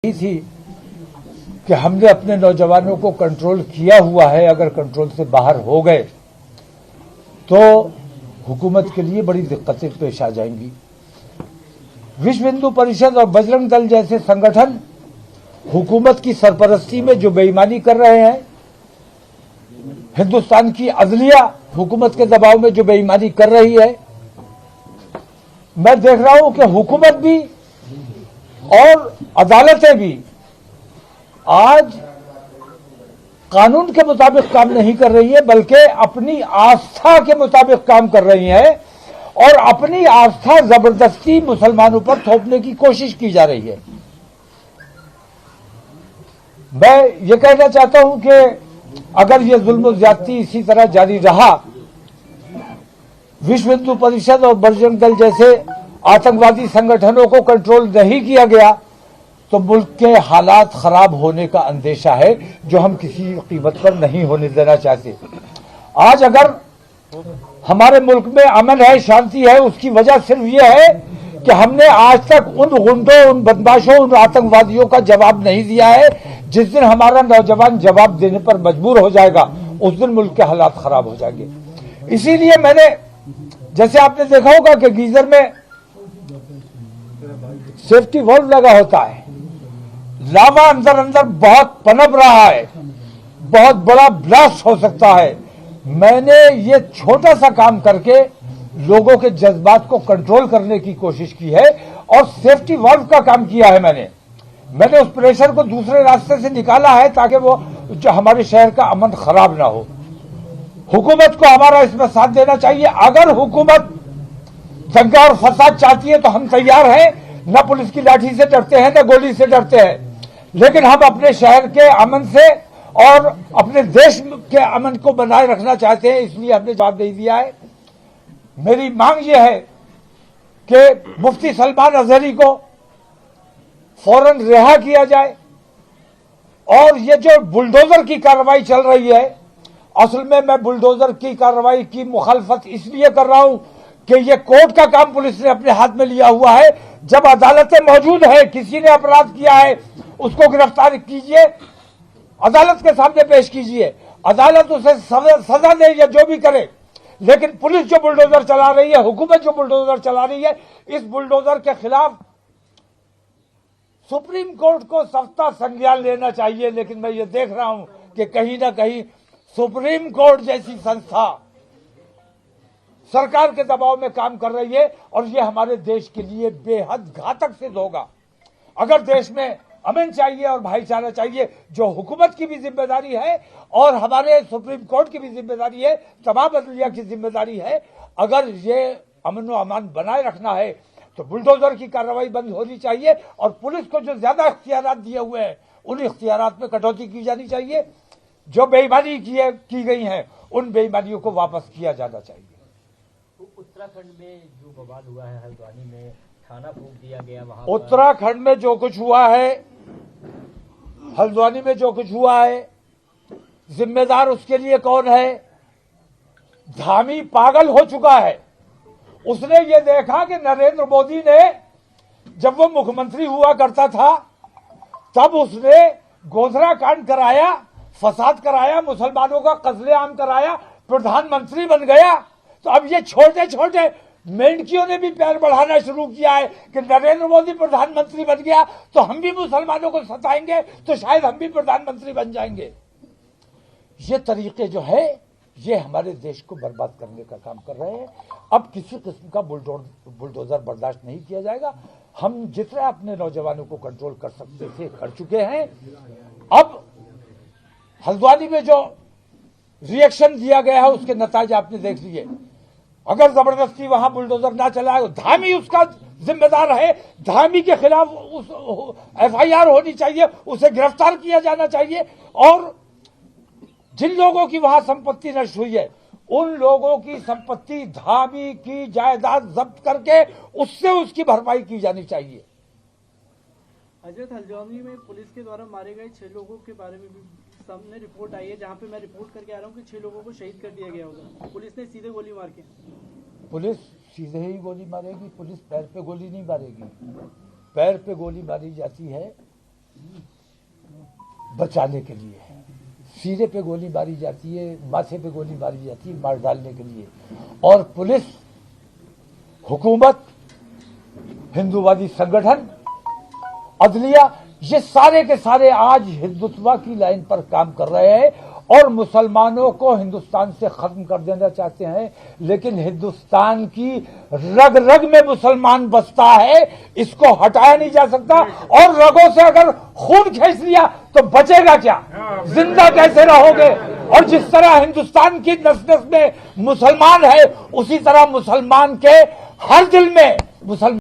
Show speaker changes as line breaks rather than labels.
थी कि हमने अपने नौजवानों को कंट्रोल किया हुआ है, अगर कंट्रोल से बाहर हो गए तो हुकूमत के लिए बड़ी दिक्कतें पेश आ जाएंगी। विश्व हिंदू परिषद और बजरंग दल जैसे संगठन हुकूमत की सरपरस्ती में जो बेईमानी कर रहे हैं, हिंदुस्तान की अदलिया हुकूमत के दबाव में जो बेईमानी कर रही है, मैं देख रहा हूं कि हुकूमत भी और अदालतें भी आज कानून के मुताबिक काम नहीं कर रही है, बल्कि अपनी आस्था के मुताबिक काम कर रही है और अपनी आस्था जबरदस्ती मुसलमानों पर थोपने की कोशिश की जा रही है। मैं ये कहना चाहता हूं कि अगर ये जुल्म ज्यादती इसी तरह जारी रहा, विश्व हिंदू परिषद और बजरंग दल जैसे आतंकवादी संगठनों को कंट्रोल नहीं किया गया तो मुल्क के हालात खराब होने का अंदेशा है, जो हम किसी कीमत पर नहीं होने देना चाहते। आज अगर हमारे मुल्क में अमन है, शांति है, उसकी वजह सिर्फ यह है कि हमने आज तक उन गुंडों, उन बदमाशों, उन आतंकवादियों का जवाब नहीं दिया है। जिस दिन हमारा नौजवान जवाब देने पर मजबूर हो जाएगा, उस दिन मुल्क के हालात खराब हो जाएंगे। इसीलिए मैंने, जैसे आपने देखा होगा कि गीजर में सेफ्टी वॉल्व लगा होता है, लावा अंदर अंदर बहुत पनप रहा है, बहुत बड़ा ब्लास्ट हो सकता है। मैंने ये छोटा सा काम करके लोगों के जज्बात को कंट्रोल करने की कोशिश की है और सेफ्टी वॉल्व का काम किया है। मैंने उस प्रेशर को दूसरे रास्ते से निकाला है ताकि वो जो हमारे शहर का अमन खराब ना हो। हुकूमत को हमारा इसमें साथ देना चाहिए। अगर हुकूमत दंगा और फसाद चाहती है तो हम तैयार हैं, न पुलिस की लाठी से डरते हैं, न गोली से डरते हैं, लेकिन हम अपने शहर के अमन से और अपने देश के अमन को बनाए रखना चाहते हैं, इसलिए हमने जवाब दे दिया है। मेरी मांग यह है कि मुफ्ती सलमान अजहरी को फौरन रिहा किया जाए और ये जो बुलडोजर की कार्रवाई चल रही है, असल में मैं बुलडोजर की कार्रवाई की मुखालफत इसलिए कर रहा हूं कि ये कोर्ट का काम पुलिस ने अपने हाथ में लिया हुआ है। जब अदालतें मौजूद है, किसी ने अपराध किया है, उसको गिरफ्तार कीजिए, अदालत के सामने पेश कीजिए, अदालत उसे सजा दे या जो भी करे। लेकिन पुलिस जो बुलडोजर चला रही है, हुकूमत जो बुलडोजर चला रही है, इस बुलडोजर के खिलाफ सुप्रीम कोर्ट को सख्त संज्ञान लेना चाहिए। लेकिन मैं ये देख रहा हूं कि कहीं ना कहीं सुप्रीम कोर्ट जैसी संस्था सरकार के दबाव में काम कर रही है और ये हमारे देश के लिए बेहद घातक सिद्ध होगा। अगर देश में अमन चाहिए और भाईचारा चाहिए, जो हुकूमत की भी जिम्मेदारी है और हमारे सुप्रीम कोर्ट की भी जिम्मेदारी है, तमाम अदलिया की जिम्मेदारी है, अगर ये अमन व अमान बनाए रखना है तो बुलडोजर की कार्रवाई बंद होनी चाहिए और पुलिस को जो ज्यादा इख्तियारात दिए हुए हैं, उन इख्तियारात में कटौती की जानी चाहिए। जो बेईमानी की गई है, उन बेईमानियों को वापस किया जाना चाहिए।
उत्तराखंड में जो बवाल हुआ है, हल्द्वानी में थाना फूंक दिया गया, वहां
उत्तराखंड में जो कुछ हुआ है, हल्द्वानी में जो कुछ हुआ है, जिम्मेदार उसके लिए कौन है? धामी पागल हो चुका है। उसने ये देखा कि नरेंद्र मोदी ने, जब वो मुख्यमंत्री हुआ करता था, तब उसने गोधरा कांड कराया, फसाद कराया, मुसलमानों का कत्लेआम कराया, प्रधानमंत्री बन गया। तो अब ये छोटे छोटे मेंढकियों ने भी पैर बढ़ाना शुरू किया है कि नरेंद्र मोदी प्रधानमंत्री बन गया तो हम भी मुसलमानों को सताएंगे, तो शायद हम भी प्रधानमंत्री बन जाएंगे। ये तरीके जो है, ये हमारे देश को बर्बाद करने का काम कर रहे हैं। अब किसी किस्म का बुलडोजर बर्दाश्त नहीं किया जाएगा। हम जितना अपने नौजवानों को कंट्रोल कर सकते थे कर चुके हैं। अब हल्द्वानी में जो रिएक्शन दिया गया है, उसके नतीजे आपने देख लिए। अगर जबरदस्ती वहां बुलडोजर ना चलाए, धामी उसका जिम्मेदार है, धामी के खिलाफ FIR होनी चाहिए, उसे गिरफ्तार किया जाना चाहिए और जिन लोगों की वहां संपत्ति नष्ट हुई है, उन लोगों की संपत्ति, धामी की जायदाद जब्त करके उससे उसकी भरपाई की जानी चाहिए।
हजरत, हल्द्वानी में पुलिस के द्वारा मारे गए 6 लोगों के बारे में भी सामने रिपोर्ट आई है, जहां पे मैं रिपोर्ट करके आ रहा हूं कि 6 लोगों को शहीद कर दिया गया होगा। पुलिस ने सीधे गोली मार के।
पुलिस सीधे ही गोली मारेगी? पुलिस पैर पे गोली नहीं मारेगी। पैर पे गोली मारी जाती है बचाने के लिए, सीने पे गोली मारी जाती है, माथे पे गोली मारी जाती है, मार डालने के लिए। और पुलिस, हुकूमत, हिंदूवादी संगठन, अदलिया, ये सारे के सारे आज हिंदुत्व की लाइन पर काम कर रहे हैं और मुसलमानों को हिंदुस्तान से खत्म कर देना चाहते हैं। लेकिन हिंदुस्तान की रग रग में मुसलमान बसता है, इसको हटाया नहीं जा सकता। और रगों से अगर खून खींच लिया तो बचेगा क्या, जिंदा कैसे रहोगे? और जिस तरह हिंदुस्तान की नस नस में मुसलमान है, उसी तरह मुसलमान के हर दिल में मुसलमान